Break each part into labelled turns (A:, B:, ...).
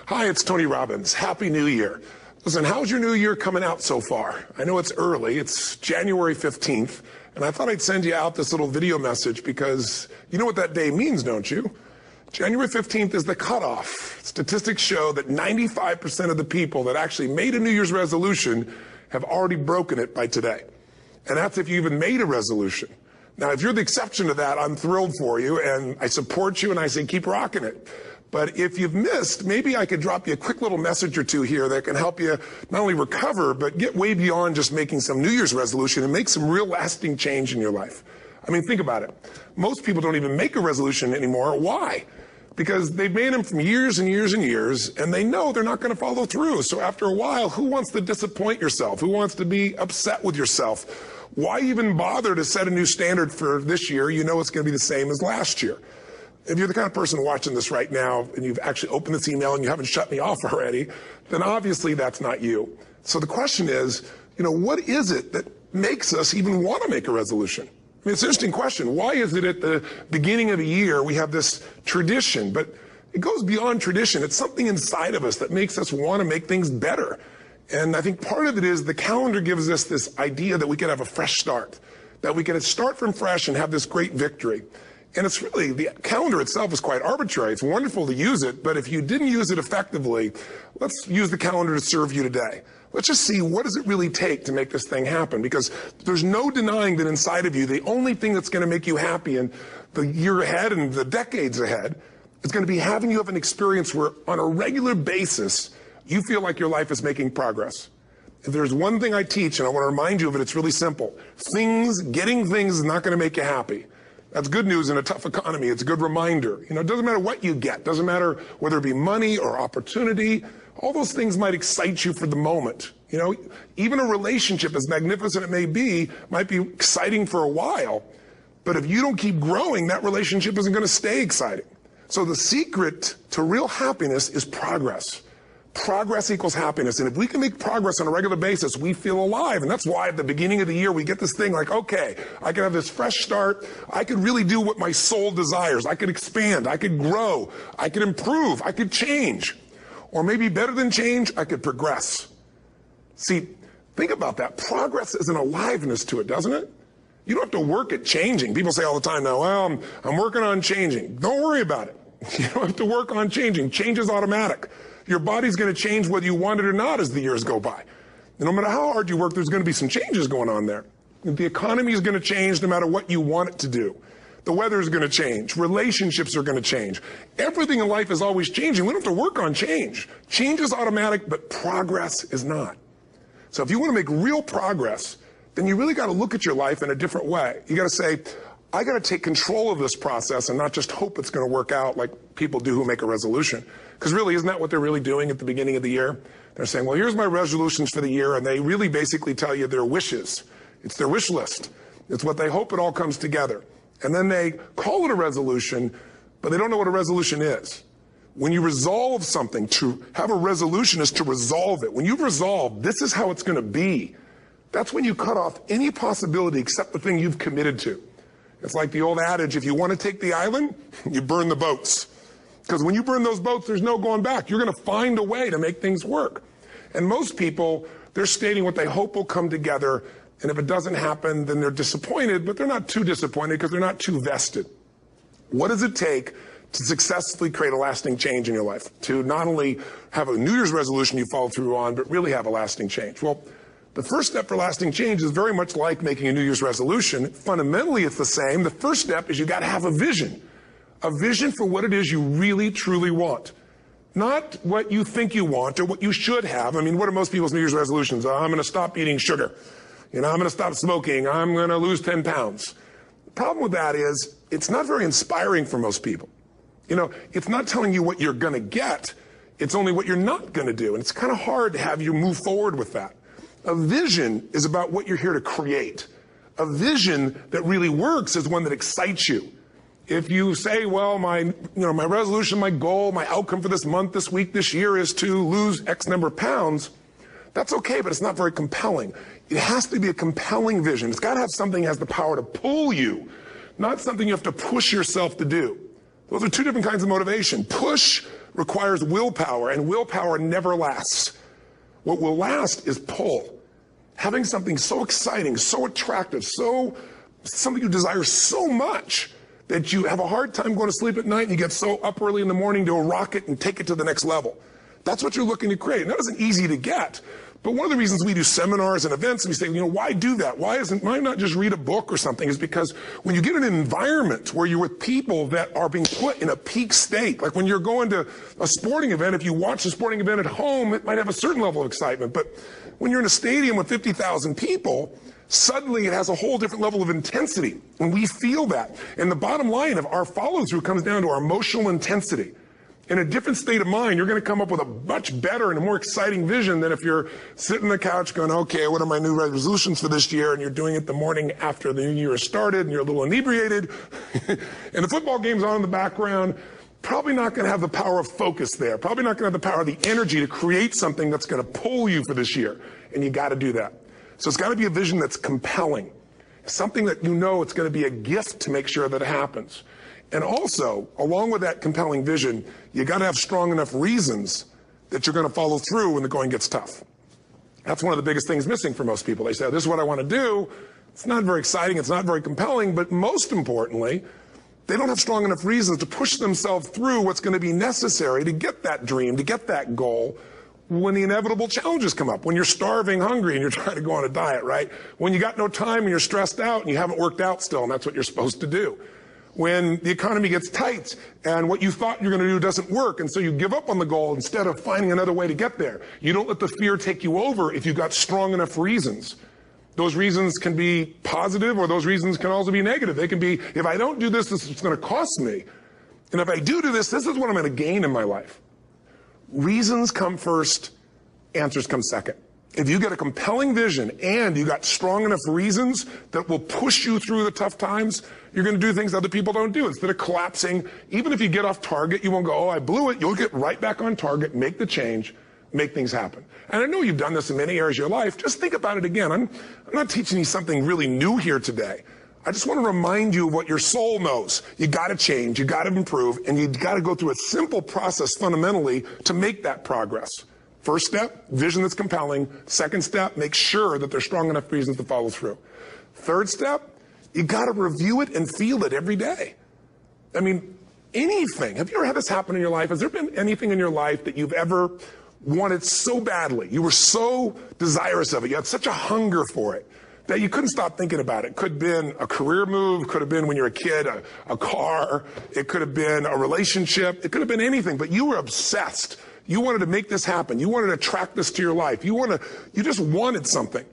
A: Hi, it's Tony Robbins. Happy New Year. Listen, how's your new year coming out so far? I know it's early. It's January 15th, and I thought I'd send you out this little video message because you know what that day means, don't you? January 15th is the cutoff. Statistics show that 95% of the people that actually made a New Year's resolution have already broken it by today. And that's if you even made a resolution. Now, if you're the exception to that, I'm thrilled for you, and I support you, and I say keep rocking it. But if you've missed, maybe I could drop you a quick little message or two here that can help you not only recover, but get way beyond just making some New Year's resolution and make some real lasting change in your life. I mean, think about it. Most people don't even make a resolution anymore. Why? Because they've made them from years and years and years, and they know they're not going to follow through. So after a while, who wants to disappoint yourself? Who wants to be upset with yourself? Why even bother to set a new standard for this year? You know it's going to be the same as last year. If you're the kind of person watching this right now and you've actually opened this email and you haven't shut me off already, then obviously that's not you. So the question is, what is it that makes us even want to make a resolution? I mean, it's an interesting question. Why is it at the beginning of the year we have this tradition? But it goes beyond tradition. It's something inside of us that makes us want to make things better. And I think part of it is the calendar gives us this idea that we can have a fresh start, that we can start from fresh and have this great victory. And it's really, the calendar itself is quite arbitrary. It's wonderful to use it, but if you didn't use it effectively, let's use the calendar to serve you today. Let's just see, what does it really take to make this thing happen? Because there's no denying that inside of you, the only thing that's going to make you happy in the year ahead and the decades ahead is going to be having you have an experience where on a regular basis, you feel like your life is making progress. If there's one thing I teach, and I want to remind you of it, it's really simple. Getting things is not going to make you happy. That's good news in a tough economy. It's a good reminder. It doesn't matter what you get. Doesn't matter whether it be money or opportunity. All those things might excite you for the moment. Even a relationship, as magnificent it may be, might be exciting for a while. But if you don't keep growing, that relationship isn't going to stay exciting. So the secret to real happiness is progress. Progress equals happiness. And if we can make progress on a regular basis, we feel alive. And that's why at the beginning of the year, we get this thing like, okay, I can have this fresh start. I could really do what my soul desires. I could expand. I could grow. I could improve. I could change. Or maybe better than change, I could progress. See, think about that. Progress is an aliveness to it, doesn't it? You don't have to work at changing. People say all the time now, well, I'm working on changing. Don't worry about it. You don't have to work on changing. Change is automatic. Your body's going to change whether you want it or not as the years go by. And no matter how hard you work, there's going to be some changes going on there. The economy is going to change no matter what you want it to do. The weather is going to change. Relationships are going to change. Everything in life is always changing. We don't have to work on change. Change is automatic, but progress is not. So if you want to make real progress, then you really got to look at your life in a different way. You got to say, I got to take control of this process and not just hope it's going to work out like people do who make a resolution. Because really, isn't that what they're really doing at the beginning of the year? They're saying, well, here's my resolutions for the year, and they really basically tell you their wishes. It's their wish list. It's what they hope it all comes together. And then they call it a resolution, but they don't know what a resolution is. When you resolve something, to have a resolution is to resolve it. When you've resolved, this is how it's going to be. That's when you cut off any possibility except the thing you've committed to. It's like the old adage, if you want to take the island, you burn the boats. Because when you burn those boats, there's no going back. You're going to find a way to make things work. And most people, they're stating what they hope will come together. And if it doesn't happen, then they're disappointed, but they're not too disappointed because they're not too vested. What does it take to successfully create a lasting change in your life? To not only have a New Year's resolution you follow through on, but really have a lasting change? Well, the first step for lasting change is very much like making a New Year's resolution. Fundamentally, it's the same. The first step is you got to have a vision for what it is you really, truly want. Not what you think you want or what you should have. I mean, what are most people's New Year's resolutions? I'm going to stop eating sugar. I'm going to stop smoking. I'm going to lose 10 pounds. The problem with that is it's not very inspiring for most people. It's not telling you what you're going to get. It's only what you're not going to do. And it's kind of hard to have you move forward with that. A vision is about what you're here to create. A vision that really works is one that excites you. If you say, well, my resolution, my goal, my outcome for this month, this week, this year is to lose X number of pounds, that's okay, but it's not very compelling. It has to be a compelling vision. It's got to have something that has the power to pull you, not something you have to push yourself to do. Those are two different kinds of motivation. Push requires willpower, and willpower never lasts. What will last is pull. Having something so exciting, so attractive, something you desire so much that you have a hard time going to sleep at night and you get so up early in the morning to rock it and take it to the next level. That's what you're looking to create. And that isn't easy to get. But one of the reasons we do seminars and events and we say, why do that? Why not just read a book or something? Is because when you get in an environment where you're with people that are being put in a peak state, like when you're going to a sporting event, if you watch a sporting event at home, it might have a certain level of excitement. But when you're in a stadium with 50,000 people, suddenly it has a whole different level of intensity. And we feel that. And the bottom line of our follow-through comes down to our emotional intensity. In a different state of mind, you're going to come up with a much better and a more exciting vision than if you're sitting on the couch going, okay, what are my new resolutions for this year? And you're doing it the morning after the new year has started and you're a little inebriated and the football game's on in the background. Probably not going to have the power of focus there. Probably not going to have the power of the energy to create something that's going to pull you for this year. And you got to do that. So it's got to be a vision that's compelling. Something that it's going to be a gift to make sure that it happens. And also, along with that compelling vision, you got to have strong enough reasons that you're going to follow through when the going gets tough. That's one of the biggest things missing for most people. They say, this is what I want to do. It's not very exciting. It's not very compelling. But most importantly, they don't have strong enough reasons to push themselves through what's going to be necessary to get that dream, to get that goal when the inevitable challenges come up. When you're starving, hungry, and you're trying to go on a diet, right? When you got no time and you're stressed out and you haven't worked out still, and that's what you're supposed to do. When the economy gets tight and what you thought you're going to do doesn't work, and so you give up on the goal instead of finding another way to get there. You don't let the fear take you over if you've got strong enough reasons. Those reasons can be positive, or those reasons can also be negative. They can be, if I don't do this, this is what's going to cost me. And if I do this, this is what I'm going to gain in my life. Reasons come first, answers come second. If you get a compelling vision and you got strong enough reasons that will push you through the tough times, you're going to do things other people don't do. Instead of collapsing, even if you get off target, you won't go, oh, I blew it. You'll get right back on target, make the change, make things happen. And I know you've done this in many areas of your life. Just think about it again. I'm not teaching you something really new here today. I just want to remind you of what your soul knows. You got to change, you got to improve, and you got to go through a simple process fundamentally to make that progress. First step, vision that's compelling. Second step, make sure that there's strong enough reasons to follow through. Third step, you got to review it and feel it every day. I mean, anything. Have you ever had this happen in your life? Has there been anything in your life that you've ever wanted so badly? You were so desirous of it. You had such a hunger for it that you couldn't stop thinking about it. Could have been a career move, could have been when you were a kid, a car, it could have been a relationship, it could have been anything, but you were obsessed. You wanted to make this happen. You wanted to attract this to your life. You just wanted something.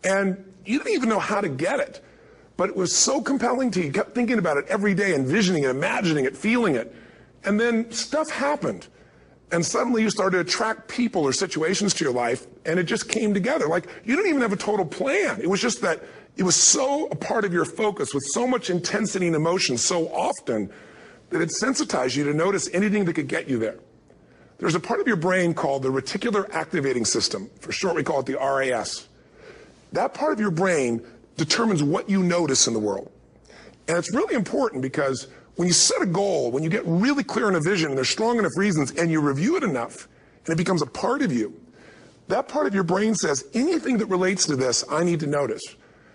A: And you didn't even know how to get it. But it was so compelling to you. You kept thinking about it every day, envisioning it, imagining it, feeling it. And then stuff happened. And suddenly you started to attract people or situations to your life, and it just came together. Like, you didn't even have a total plan. It was just that it was so a part of your focus with so much intensity and emotion so often that it sensitized you to notice anything that could get you there. There's a part of your brain called the reticular activating system. For short, we call it the RAS. That part of your brain determines what you notice in the world. And it's really important because when you set a goal, when you get really clear on a vision and there's strong enough reasons and you review it enough and it becomes a part of you, that part of your brain says, anything that relates to this, I need to notice.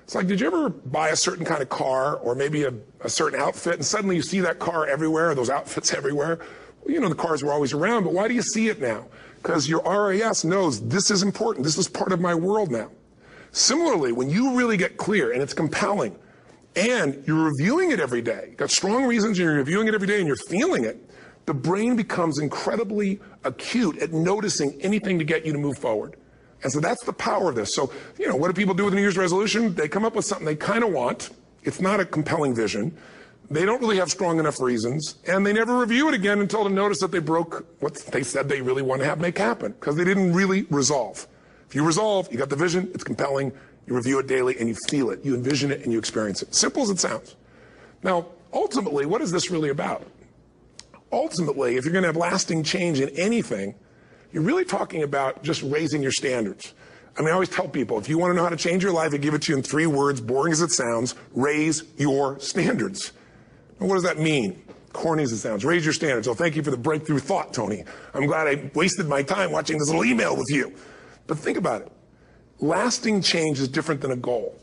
A: It's like, did you ever buy a certain kind of car or maybe a certain outfit and suddenly you see that car everywhere, or those outfits everywhere? Well, you know, the cars were always around, but why do you see it now? Because your RAS knows this is important. This is part of my world now. Similarly, when you really get clear and it's compelling and you're reviewing it every day, you've got strong reasons and you're reviewing it every day and you're feeling it, the brain becomes incredibly acute at noticing anything to get you to move forward. And so that's the power of this. So, you know, what do people do with a New Year's resolution? They come up with something they kind of want. It's not a compelling vision. They don't really have strong enough reasons, and they never review it again until they notice that they broke what they said they really want to make happen, because they didn't really resolve. If you resolve, you got the vision, it's compelling, you review it daily, and you feel it. You envision it, and you experience it. Simple as it sounds. Now, ultimately, what is this really about? Ultimately, if you're going to have lasting change in anything, you're really talking about just raising your standards. I mean, I always tell people, if you want to know how to change your life, I give it to you in 3 words, boring as it sounds: raise your standards. What does that mean? corny as it sounds. Raise your standards. Oh, thank you for the breakthrough thought, Tony. I'm glad I wasted my time watching this little email with you. But think about it. Lasting change is different than a goal.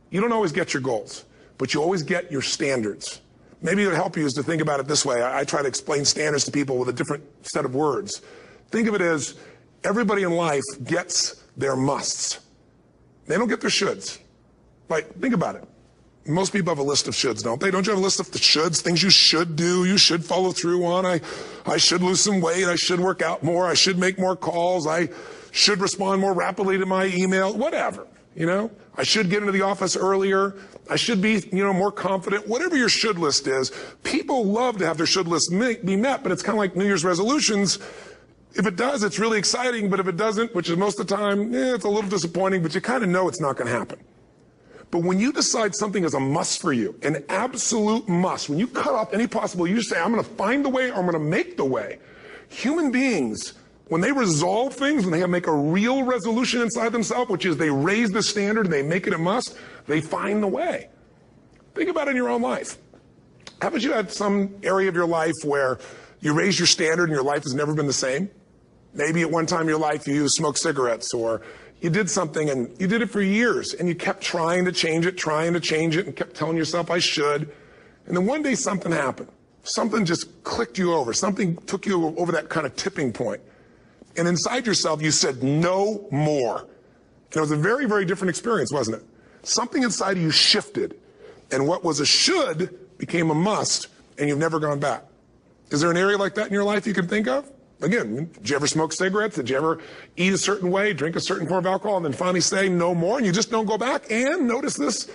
A: You don't always get your goals, but you always get your standards. Maybe it'll help you is to think about it this way. I try to explain standards to people with a different set of words. Think of it as everybody in life gets their musts. They don't get their shoulds. Like, think about it. Most people have a list of shoulds, don't they? Don't you have a list of the shoulds, things you should do, you should follow through on? I should lose some weight, I should work out more, I should make more calls, I should respond more rapidly to my email, whatever, you know? I should get into the office earlier, I should be, more confident, whatever your should list is. People love to have their should list be met, but it's kind of like New Year's resolutions. If it does, it's really exciting, but if it doesn't, which is most of the time, it's a little disappointing, but you kind of know it's not going to happen. But when you decide something is a must for you, an absolute must, when you cut off any possible, you say, I'm going to find the way or I'm going to make the way. Human beings, when they resolve things, when they make a real resolution inside themselves, which is they raise the standard and they make it a must, they find the way. Think about it in your own life. Haven't you had some area of your life where you raise your standard and your life has never been the same? Maybe at one time in your life you smoked cigarettes, or you did something and you did it for years and you kept trying to change it and kept telling yourself I should. And then one day something happened. Something just clicked you over. Something took you over that kind of tipping point. And inside yourself you said no more. And it was a very, very different experience, wasn't it? Something inside of you shifted. And what was a should became a must, and you've never gone back. Is there an area like that in your life you can think of? Again, did you ever smoke cigarettes? Did you ever eat a certain way, drink a certain form of alcohol, and then finally say no more, and you just don't go back? And notice this,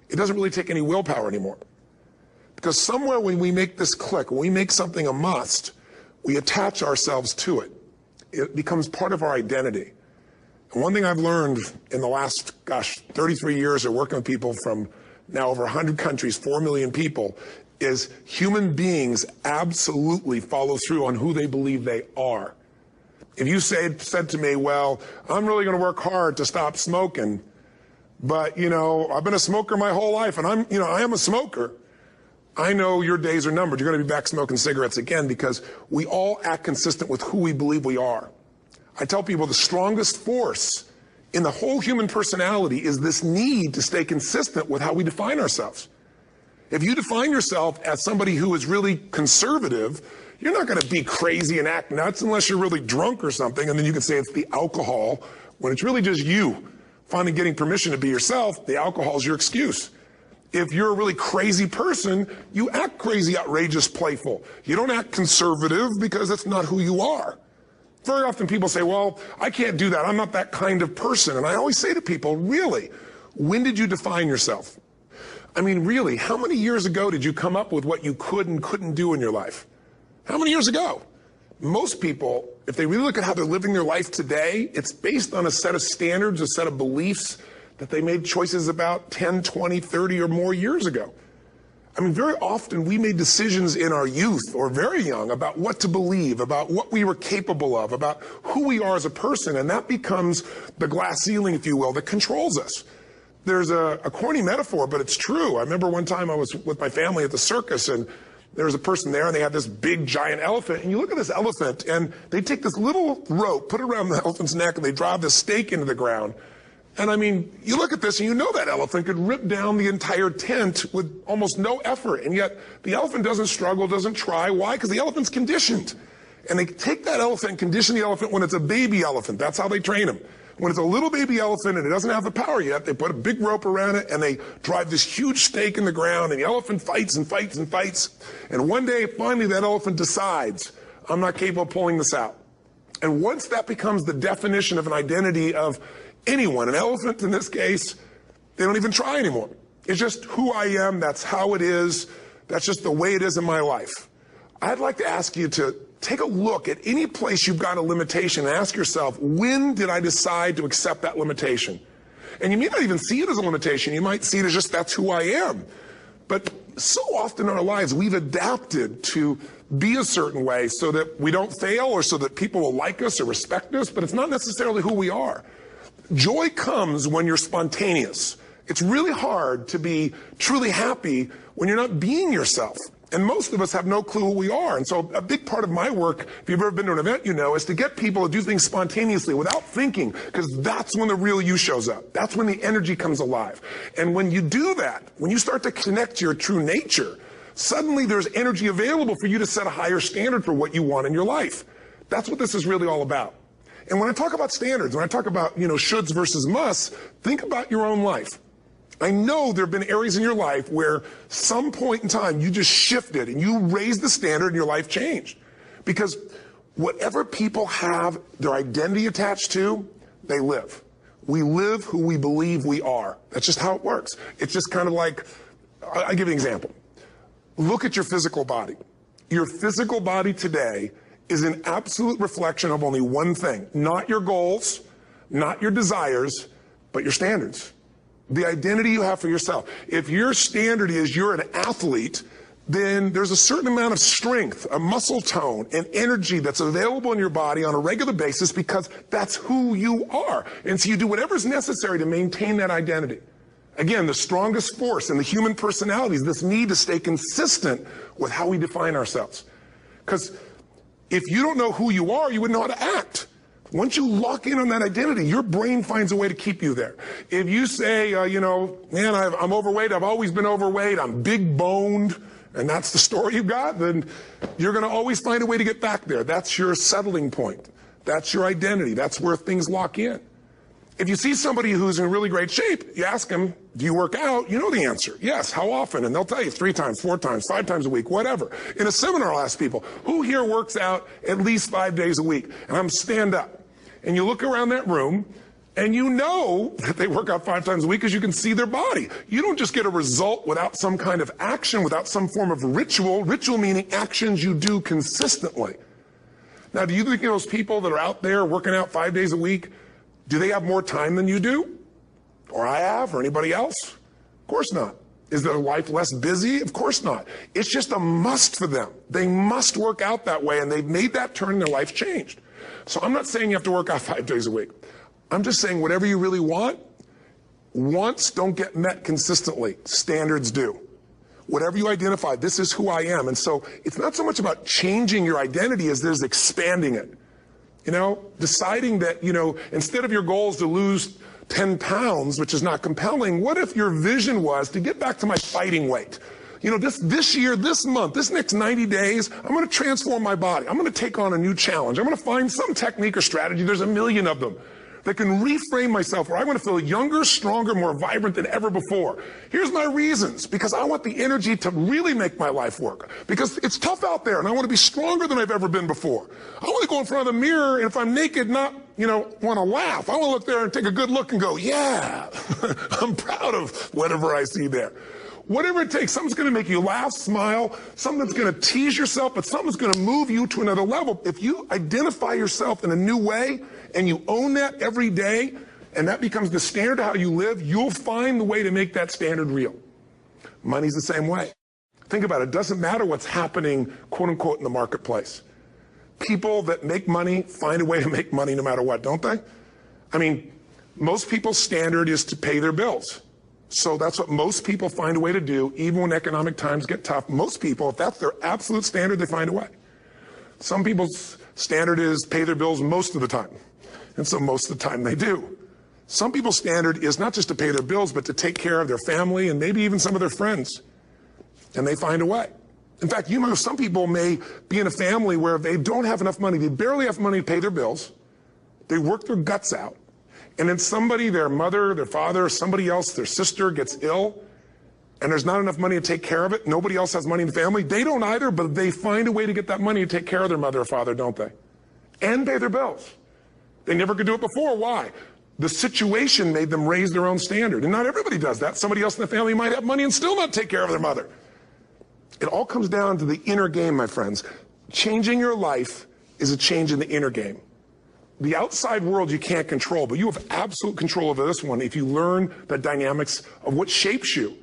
A: it doesn't really take any willpower anymore. Because somewhere when we make this click, when we make something a must, we attach ourselves to it. It becomes part of our identity. And one thing I've learned in the last, 33 years of working with people from now over 100 countries, 4 million people, is human beings absolutely follow through on who they believe they are. If you said to me, well, I'm really going to work hard to stop smoking, but, I've been a smoker my whole life, and I am a smoker. I know your days are numbered. You're going to be back smoking cigarettes again, because we all act consistent with who we believe we are. I tell people the strongest force in the whole human personality is this need to stay consistent with how we define ourselves. If you define yourself as somebody who is really conservative, you're not going to be crazy and act nuts unless you're really drunk or something, and then you can say it's the alcohol, when it's really just you finally getting permission to be yourself. The alcohol is your excuse. If you're a really crazy person, you act crazy, outrageous, playful. You don't act conservative because that's not who you are. Very often people say, well, I can't do that. I'm not that kind of person. And I always say to people, really, when did you define yourself? I mean, really, how many years ago did you come up with what you could and couldn't do in your life? How many years ago? Most people, if they really look at how they're living their life today, it's based on a set of standards, a set of beliefs that they made choices about 10, 20, 30 or more years ago. I mean, very often we made decisions in our youth or very young about what to believe, about what we were capable of, about who we are as a person, and that becomes the glass ceiling, if you will, that controls us. There's a corny metaphor, but it's true. I remember one time I was with my family at the circus, and there was a person there, and they had this big, giant elephant. And you look at this elephant, and they take this little rope, put it around the elephant's neck, and they drive this stake into the ground. And I mean, you look at this, and you know that elephant could rip down the entire tent with almost no effort. And yet, the elephant doesn't struggle, doesn't try. Why? Because the elephant's conditioned. And they take that elephant and condition the elephant when it's a baby elephant. That's how they train him. When it's a little baby elephant and it doesn't have the power yet, they put a big rope around it and they drive this huge stake in the ground, and the elephant fights and fights and fights. And one day, finally, that elephant decides, I'm not capable of pulling this out. And once that becomes the definition of an identity of anyone, an elephant in this case, they don't even try anymore. It's just who I am, that's how it is, that's just the way it is in my life. I'd like to ask you to take a look at any place you've got a limitation and ask yourself, when did I decide to accept that limitation? And you may not even see it as a limitation. You might see it as just that's who I am. But so often in our lives, we've adapted to be a certain way so that we don't fail or so that people will like us or respect us, but it's not necessarily who we are. Joy comes when you're spontaneous. It's really hard to be truly happy when you're not being yourself. And most of us have no clue who we are. And so a big part of my work, if you've ever been to an event, you know, is to get people to do things spontaneously without thinking, because that's when the real you shows up. That's when the energy comes alive. And when you do that, when you start to connect to your true nature, suddenly there's energy available for you to set a higher standard for what you want in your life. That's what this is really all about. And when I talk about standards, when I talk about, you know, shoulds versus musts, think about your own life. I know there have been areas in your life where some point in time you just shifted and you raised the standard and your life changed. Because whatever people have their identity attached to, they live. We live who we believe we are. That's just how it works. It's just kind of like, I'll give you an example. Look at your physical body. Your physical body today is an absolute reflection of only one thing. Not your goals, not your desires, but your standards. The identity you have for yourself. If your standard is you're an athlete, then there's a certain amount of strength, a muscle tone, and energy that's available in your body on a regular basis because that's who you are. And so you do whatever's necessary to maintain that identity. Again, the strongest force in the human personality is this need to stay consistent with how we define ourselves. Because if you don't know who you are, you wouldn't know how to act. Once you lock in on that identity, your brain finds a way to keep you there. If you say, you know, man, I'm overweight, I've always been overweight, I'm big boned, and that's the story you've got, then you're going to always find a way to get back there. That's your settling point. That's your identity. That's where things lock in. If you see somebody who's in really great shape, you ask them, do you work out? You know the answer. Yes. How often? And they'll tell you 3 times, 4 times, 5 times a week, whatever. In a seminar, I'll ask people, who here works out at least 5 days a week? And I'm stand up. And you look around that room, and you know that they work out 5 times a week because you can see their body. You don't just get a result without some kind of action, without some form of ritual. Ritual meaning actions you do consistently. Now, do you think those people that are out there working out 5 days a week, do they have more time than you do? Or I have, or anybody else? Of course not. Is their life less busy? Of course not. It's just a must for them. They must work out that way, and they've made that turn and their life changed. So I'm not saying you have to work out 5 days a week. I'm just saying whatever you really want, wants don't get met consistently. Standards do. Whatever you identify, this is who I am. And so it's not so much about changing your identity as there's expanding it. You know, deciding that, you know, instead of your goals to lose 10 pounds, which is not compelling, what if your vision was to get back to my fighting weight? You know, this year, this month, this next 90 days, I'm going to transform my body. I'm going to take on a new challenge. I'm going to find some technique or strategy, there's a million of them, that can reframe myself where I want to feel younger, stronger, more vibrant than ever before. Here's my reasons. Because I want the energy to really make my life work. Because it's tough out there, and I want to be stronger than I've ever been before. I want to go in front of the mirror, and if I'm naked, not, you know, want to laugh. I want to look there and take a good look and go, yeah, I'm proud of whatever I see there. Whatever it takes, something's going to make you laugh, smile, something that's going to tease yourself, but something's going to move you to another level. If you identify yourself in a new way and you own that every day, and that becomes the standard of how you live, you'll find the way to make that standard real. Money's the same way. Think about it. It doesn't matter what's happening, quote unquote, in the marketplace. People that make money find a way to make money no matter what, don't they? I mean, most people's standard is to pay their bills. So that's what most people find a way to do, even when economic times get tough. Most people, if that's their absolute standard, they find a way. Some people's standard is pay their bills most of the time. And so most of the time they do. Some people's standard is not just to pay their bills, but to take care of their family and maybe even some of their friends. And they find a way. In fact, you know, some people may be in a family where they don't have enough money. They barely have money to pay their bills. They work their guts out. And then somebody, their mother, their father, somebody else, their sister gets ill, and there's not enough money to take care of it. Nobody else has money in the family. They don't either, but they find a way to get that money to take care of their mother or father, don't they? And pay their bills. They never could do it before. Why? The situation made them raise their own standard. And not everybody does that. Somebody else in the family might have money and still not take care of their mother. It all comes down to the inner game, my friends. Changing your life is a change in the inner game. The outside world you can't control, but you have absolute control over this one if you learn the dynamics of what shapes you.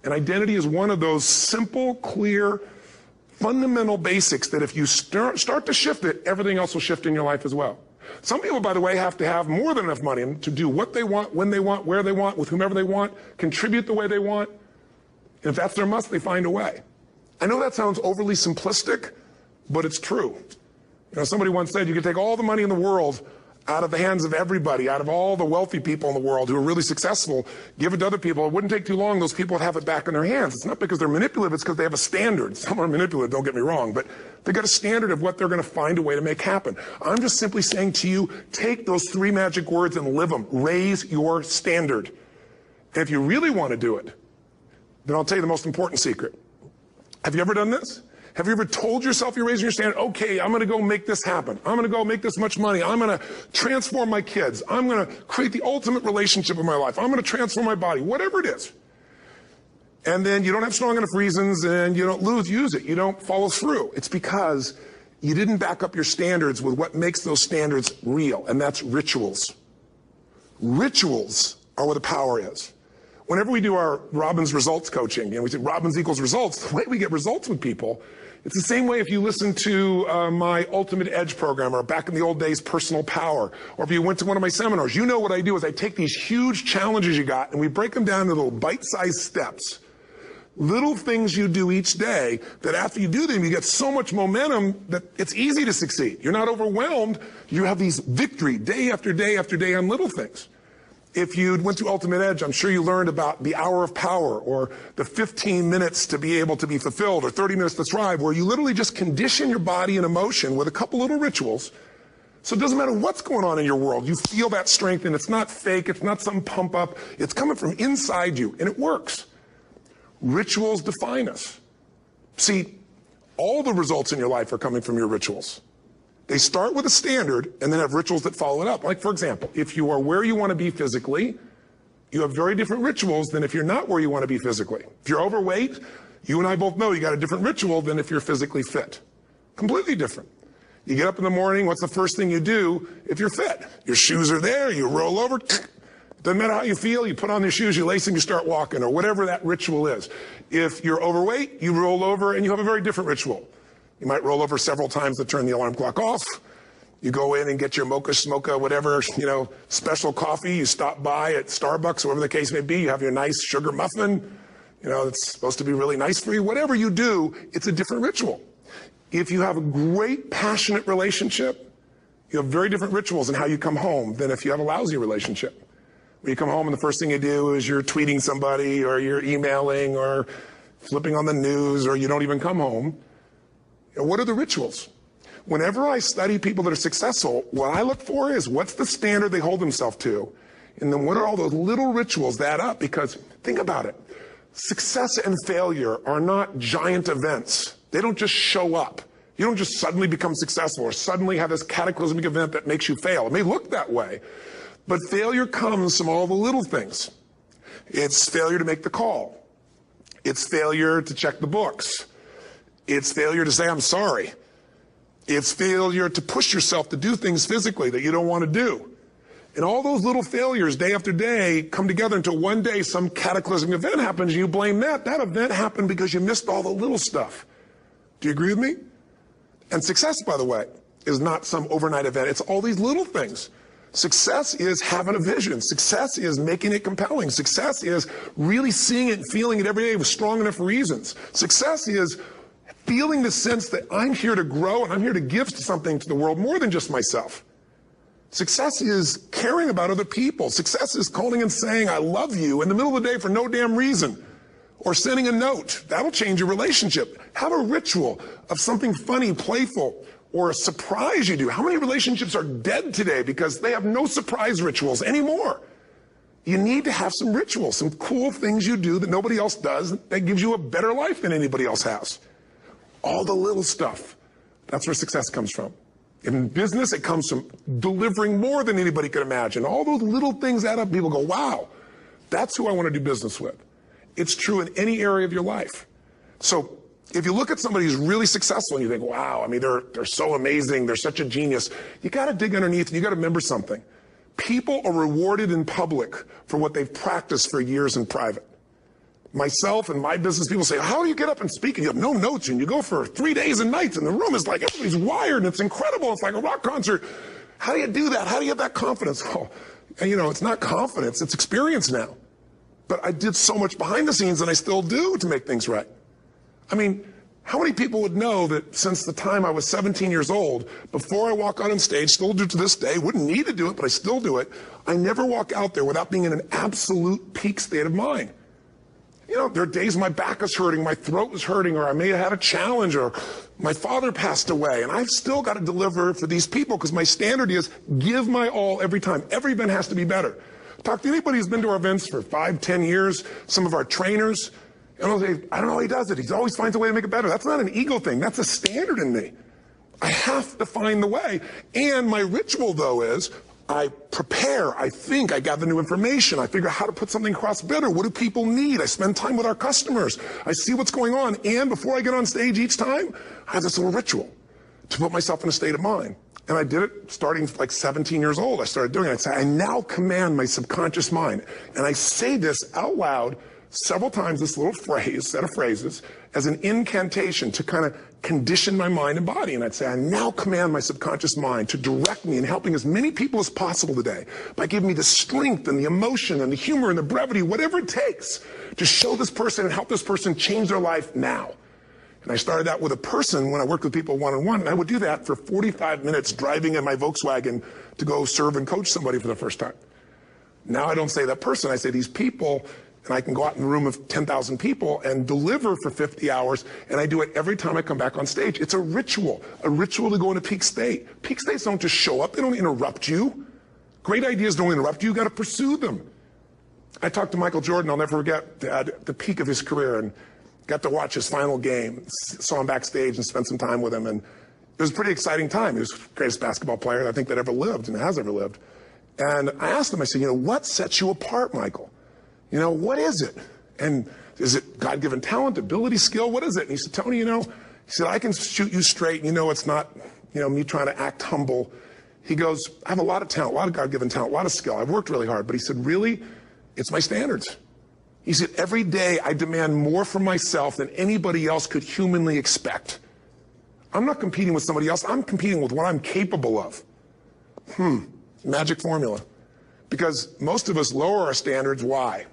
A: And identity is one of those simple, clear, fundamental basics that if you start to shift it, everything else will shift in your life as well. Some people, by the way, have to have more than enough money to do what they want, when they want, where they want, with whomever they want, contribute the way they want. And if that's their must, they find a way. I know that sounds overly simplistic, but it's true. Somebody once said you could take all the money in the world out of the hands of everybody, out of all the wealthy people in the world who are really successful, give it to other people. It wouldn't take too long. Those people would have it back in their hands. It's not because they're manipulative. It's because they have a standard. Some are manipulative, don't get me wrong, but they've got a standard of what they're going to find a way to make happen. I'm just simply saying to you, take those 3 magic words and live them. Raise your standard. And if you really want to do it, then I'll tell you the most important secret. Have you ever done this? Have you ever told yourself you're raising your standard? Okay, I'm going to go make this happen. I'm going to go make this much money. I'm going to transform my kids. I'm going to create the ultimate relationship in my life. I'm going to transform my body, whatever it is. And then you don't have strong enough reasons and you don't use it. You don't follow through. It's because you didn't back up your standards with what makes those standards real, and that's rituals. Rituals are where the power is. Whenever we do our Robbins results coaching, we say Robbins equals results, the way we get results with people, it's the same way if you listen to my Ultimate Edge program, or back in the old days, Personal Power, or if you went to one of my seminars. You know what I do is I take these huge challenges you got and we break them down into little bite-sized steps. Little things you do each day that after you do them, you get so much momentum that it's easy to succeed. You're not overwhelmed. You have these victory day after day after day on little things. If you went to Ultimate Edge, I'm sure you learned about the hour of power, or the 15 minutes to be able to be fulfilled, or 30 minutes to thrive, where you literally just condition your body and emotion with a couple little rituals. So it doesn't matter what's going on in your world. You feel that strength, and it's not fake. It's not some pump up. It's coming from inside you, and it works. Rituals define us. See, all the results in your life are coming from your rituals. They start with a standard and then have rituals that follow it up. Like, for example, if you are where you want to be physically, you have very different rituals than if you're not where you want to be physically. If you're overweight, you and I both know you got a different ritual than if you're physically fit. Completely different. You get up in the morning, what's the first thing you do if you're fit? Your shoes are there, you roll over. Doesn't matter how you feel, you put on your shoes, you lace them, you start walking, or whatever that ritual is. If you're overweight, you roll over and you have a very different ritual. You might roll over several times to turn the alarm clock off. You go in and get your mocha, smocha, whatever, special coffee. You stop by at Starbucks, or whatever the case may be. You have your nice sugar muffin. It's supposed to be really nice for you. Whatever you do, it's a different ritual. If you have a great, passionate relationship, you have very different rituals in how you come home than if you have a lousy relationship. When you come home and the first thing you do is you're tweeting somebody, or you're emailing, or flipping on the news, or you don't even come home. What are the rituals? Whenever I study people that are successful, what I look for is what's the standard they hold themselves to, and then what are all those little rituals that add up? Because think about it. Success and failure are not giant events. They don't just show up. You don't just suddenly become successful or suddenly have this cataclysmic event that makes you fail. It may look that way, but failure comes from all the little things. It's failure to make the call. It's failure to check the books. It's failure to say, I'm sorry. It's failure to push yourself to do things physically that you don't want to do. And all those little failures day after day come together until one day some cataclysmic event happens and you blame that. That event happened because you missed all the little stuff. Do you agree with me? And success, by the way, is not some overnight event. It's all these little things. Success is having a vision. Success is making it compelling. Success is really seeing it and feeling it every day with strong enough reasons. Success is feeling the sense that I'm here to grow and I'm here to give something to the world more than just myself. Success is caring about other people. Success is calling and saying, I love you in the middle of the day for no damn reason. Or sending a note. That'll change your relationship. Have a ritual of something funny, playful, or a surprise you do. How many relationships are dead today because they have no surprise rituals anymore? You need to have some rituals, some cool things you do that nobody else does that gives you a better life than anybody else has. All the little stuff. That's where success comes from. In business, it comes from delivering more than anybody could imagine. All those little things add up. People go, wow, that's who I want to do business with. It's true in any area of your life. So if you look at somebody who's really successful and you think, wow, they're so amazing, they're such a genius, you got to dig underneath and you got to remember something. People are rewarded in public for what they've practiced for years in private. Myself and my business people say, how do you get up and speak and you have no notes and you go for 3 days and nights and the room is like everybody's wired and it's incredible. It's like a rock concert. How do you do that? How do you have that confidence? Oh, it's not confidence, it's experience now. But I did so much behind the scenes and I still do to make things right. How many people would know that since the time I was 17 years old, before I walk out on stage, still do to this day, wouldn't need to do it, but I still do it, I never walk out there without being in an absolute peak state of mind. You know, there are days my back is hurting, my throat is hurting, or I may have had a challenge, or my father passed away, and I've still got to deliver for these people because my standard is give my all every time. Every event has to be better. Talk to anybody who's been to our events for 5, 10 years, some of our trainers, and I'll say, I don't know how he does it. He always finds a way to make it better. That's not an ego thing. That's a standard in me. I have to find the way. And my ritual, though, is I prepare, I think, I gather new information, I figure out how to put something across better. What do people need? I spend time with our customers. I see what's going on. And before I get on stage each time, I have this little ritual to put myself in a state of mind. And I did it starting like 17 years old. I started doing it. I'd say, I now command my subconscious mind. And I say this out loud several times, this little phrase, set of phrases, as an incantation to kind of condition my mind and body. And I'd say, I now command my subconscious mind to direct me in helping as many people as possible today by giving me the strength and the emotion and the humor and the brevity, whatever it takes to show this person and help this person change their life now. And I started that with a person when I worked with people one-on-one, and I would do that for 45 minutes driving in my Volkswagen to go serve and coach somebody for the first time. Now I don't say that person, I say these people, and I can go out in a room of 10,000 people and deliver for 50 hours, and I do it every time I come back on stage. It's a ritual to go into peak state. Peak states don't just show up, they don't interrupt you. Great ideas don't interrupt you, you gotta pursue them. I talked to Michael Jordan, I'll never forget, at the peak of his career, and got to watch his final game, saw him backstage and spent some time with him, and it was a pretty exciting time. He was the greatest basketball player I think that ever lived and has ever lived. And I asked him, I said, what sets you apart, Michael? What is it? And is it God-given talent, ability, skill? What is it? And he said, Tony, he said, I can shoot you straight. It's not, me trying to act humble. He goes, I have a lot of talent, a lot of God-given talent, a lot of skill. I've worked really hard. But he said, really, it's my standards. He said, every day I demand more from myself than anybody else could humanly expect. I'm not competing with somebody else. I'm competing with what I'm capable of. Magic formula. Because most of us lower our standards. Why?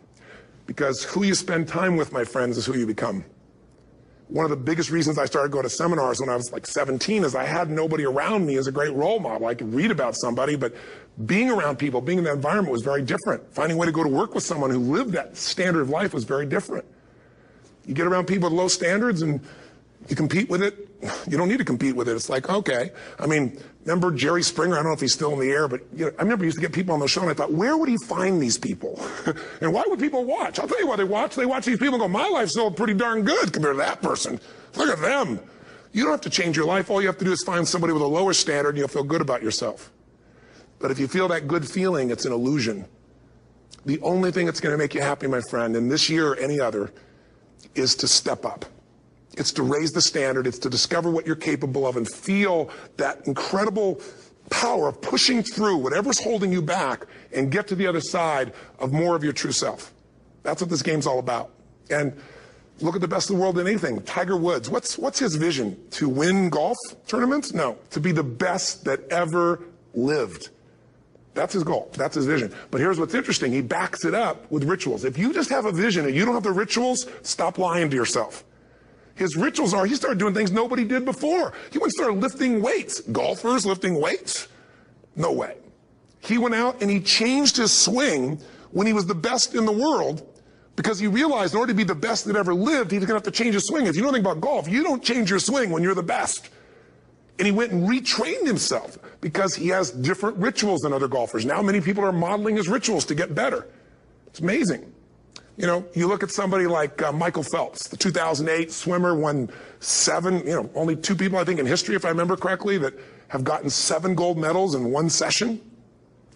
A: Because who you spend time with, my friends, is who you become. One of the biggest reasons I started going to seminars when I was like 17 is I had nobody around me as a great role model. I could read about somebody, but being around people, being in that environment was very different. Finding a way to go to work with someone who lived that standard of life was very different. You get around people with low standards and you compete with it. You don't need to compete with it. It's like, okay. Remember Jerry Springer? I don't know if he's still in the air, but I remember he used to get people on the show, and I thought, where would he find these people? And why would people watch? I'll tell you why they watch. They watch these people and go, my life's still pretty darn good compared to that person. Look at them. You don't have to change your life. All you have to do is find somebody with a lower standard, and you'll feel good about yourself. But if you feel that good feeling, it's an illusion. The only thing that's going to make you happy, my friend, and this year or any other, is to step up. It's to raise the standard. It's to discover what you're capable of and feel that incredible power of pushing through whatever's holding you back and get to the other side of more of your true self. That's what this game's all about. And look at the best of the world in anything. Tiger Woods, what's his vision? To win golf tournaments? No, to be the best that ever lived. That's his goal. That's his vision. But here's what's interesting. He backs it up with rituals. If you just have a vision and you don't have the rituals, stop lying to yourself. His rituals are, he started doing things nobody did before. He went and started lifting weights. Golfers lifting weights? No way. He went out and he changed his swing when he was the best in the world because he realized in order to be the best that ever lived, he was going to have to change his swing. If you know anything about golf, you don't change your swing when you're the best. And he went and retrained himself because he has different rituals than other golfers. Now many people are modeling his rituals to get better. It's amazing. You look at somebody like Michael Phelps, the 2008 swimmer, won 7, only 2 people, I think, in history, if I remember correctly, that have gotten 7 gold medals in one session.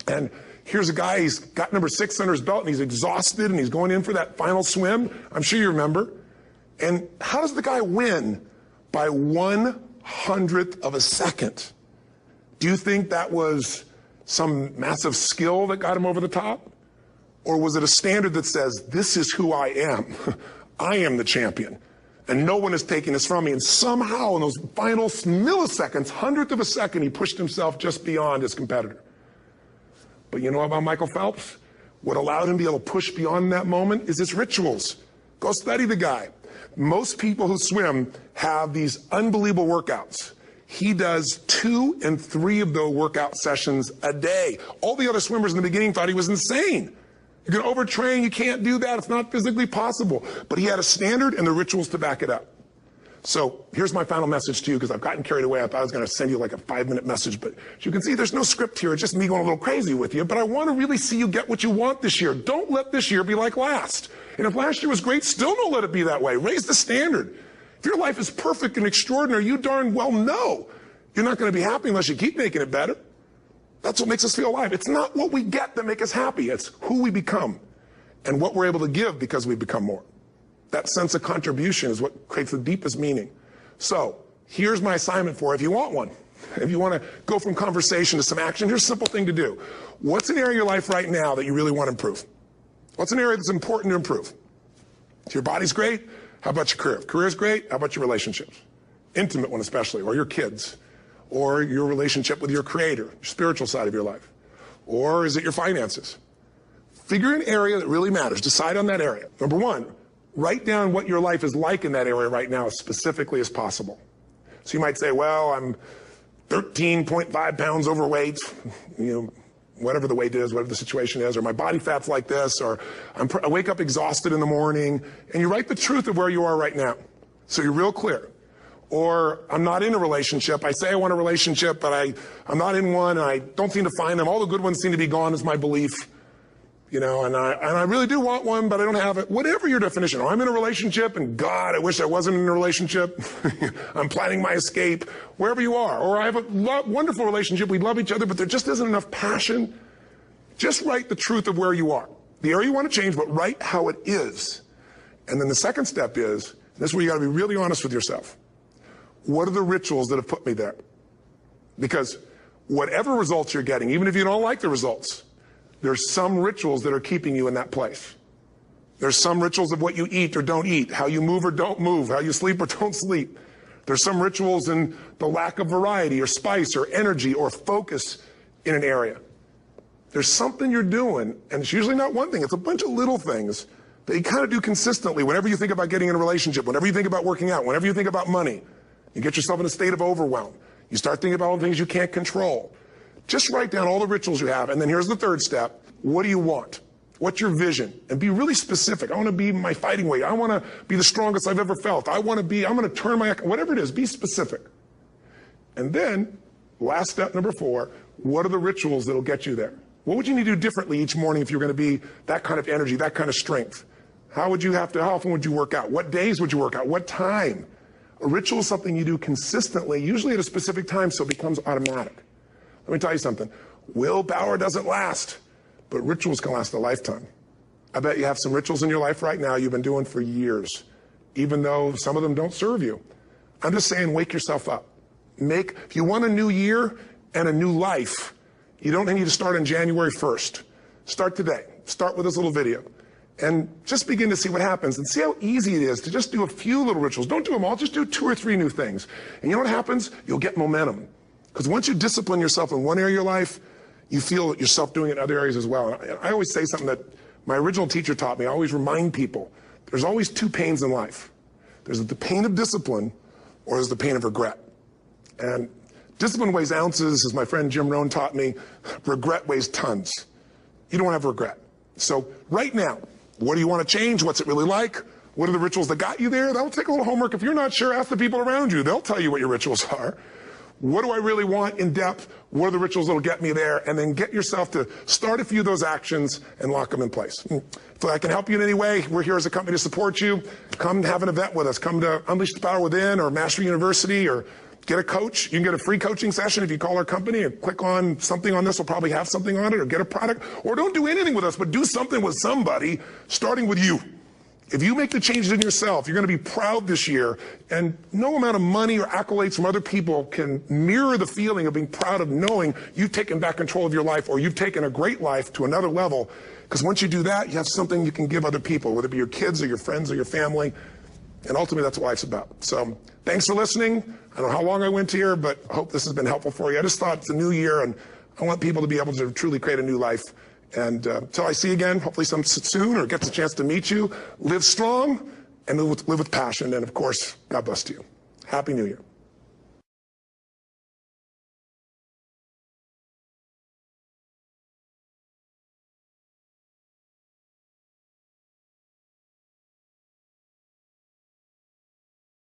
A: And here's a guy, he's got number 6 under his belt, and he's exhausted, and he's going in for that final swim. I'm sure you remember. And how does the guy win? By 1/100th of a second. Do you think that was some massive skill that got him over the top? Or was it a standard that says, this is who I am. I am the champion. And no one is taking this from me. And somehow in those final milliseconds, 100th of a second, he pushed himself just beyond his competitor. But you know about Michael Phelps? What allowed him to be able to push beyond that moment is his rituals. Go study the guy. Most people who swim have these unbelievable workouts. He does 2 and 3 of those workout sessions a day. All the other swimmers in the beginning thought he was insane. You're going to overtrain, you can't do that, it's not physically possible. But he had a standard and the rituals to back it up. So here's my final message to you, because I've gotten carried away. I thought I was going to send you like a 5-minute message, but as you can see, there's no script here. It's just me going a little crazy with you. But I want to really see you get what you want this year. Don't let this year be like last. And if last year was great, still don't let it be that way. Raise the standard. If your life is perfect and extraordinary, you darn well know you're not going to be happy unless you keep making it better. That's what makes us feel alive. It's not what we get that makes us happy. It's who we become and what we're able to give because we become more. That sense of contribution is what creates the deepest meaning. So here's my assignment for you, if you want one. If you want to go from conversation to some action, here's a simple thing to do. What's an area of your life right now that you really want to improve? What's an area that's important to improve? If your body's great, how about your career? If career's great, how about your relationships? Intimate one especially, or your kids, or your relationship with your creator, your spiritual side of your life. Or is it your finances? Figure an area that really matters. Decide on that area. Number one, write down what your life is like in that area right now as specifically as possible. So you might say, well, I'm 13.5 pounds overweight, whatever the weight is, whatever the situation is, or my body fat's like this, or I wake up exhausted in the morning, and you write the truth of where you are right now. So you're real clear. Or I'm not in a relationship. I say I want a relationship, but I'm not in one, and I don't seem to find them. All the good ones seem to be gone is my belief. And I really do want one, but I don't have it. Whatever your definition. Or I'm in a relationship, and God, I wish I wasn't in a relationship. I'm planning my escape. Wherever you are. Or I have a wonderful relationship. We love each other, but there just isn't enough passion. Just write the truth of where you are. The area you want to change, but write how it is. And then the second step is, this is where you got to be really honest with yourself. What are the rituals that have put me there? Because whatever results you're getting, even if you don't like the results, there's some rituals that are keeping you in that place. There's some rituals of what you eat or don't eat, how you move or don't move, how you sleep or don't sleep. There's some rituals in the lack of variety or spice or energy or focus in an area. There's something you're doing, and it's usually not one thing, it's a bunch of little things that you kind of do consistently whenever you think about getting in a relationship, whenever you think about working out, whenever you think about money. You get yourself in a state of overwhelm. You start thinking about all the things you can't control. Just write down all the rituals you have, and then here's the third step. What do you want? What's your vision? And be really specific. I want to be my fighting weight. I want to be the strongest I've ever felt. I'm going to turn my, whatever it is, be specific. And then, last step, number 4, what are the rituals that'll get you there? What would you need to do differently each morning if you're going to be that kind of energy, that kind of strength? How often would you work out? What days would you work out? What time? A ritual is something you do consistently, usually at a specific time, so it becomes automatic. Let me tell you something. Willpower doesn't last, but rituals can last a lifetime. I bet you have some rituals in your life right now you've been doing for years, even though some of them don't serve you. I'm just saying, wake yourself up. If you want a new year and a new life, you don't need to start on January 1st. Start today. Start with this little video. And just begin to see what happens and see how easy it is to just do a few little rituals. Don't do them all, just do 2 or 3 new things. And you know what happens? You'll get momentum. Because once you discipline yourself in one area of your life, you feel yourself doing it in other areas as well. And I always say something that my original teacher taught me. I always remind people, there's always 2 pains in life. There's the pain of discipline, or there's the pain of regret. And discipline weighs ounces, as my friend Jim Rohn taught me. Regret weighs tons. You don't have regret. So right now, what do you want to change? What's it really like? What are the rituals that got you there? That'll take a little homework. If you're not sure, ask the people around you. They'll tell you what your rituals are. What do I really want in depth? What are the rituals that'll get me there? And then get yourself to start a few of those actions and lock them in place. If I can help you in any way, we're here as a company to support you. Come have an event with us. Come to Unleash the Power Within or Mastery University, or get a coach. You can get a free coaching session if you call our company and click on something on this. We'll probably have something on it, or get a product. Or don't do anything with us, but do something with somebody, starting with you. If you make the changes in yourself, you're going to be proud this year, and no amount of money or accolades from other people can mirror the feeling of being proud of knowing you've taken back control of your life, or you've taken a great life to another level. Because once you do that, you have something you can give other people, whether it be your kids or your friends or your family. And ultimately, that's what life's about. So thanks for listening. I don't know how long I went here, but I hope this has been helpful for you. I just thought it's a new year, and I want people to be able to truly create a new life. And until I see you again, hopefully soon, or gets a chance to meet you, live strong and live with passion. And of course, God bless to you. Happy New Year.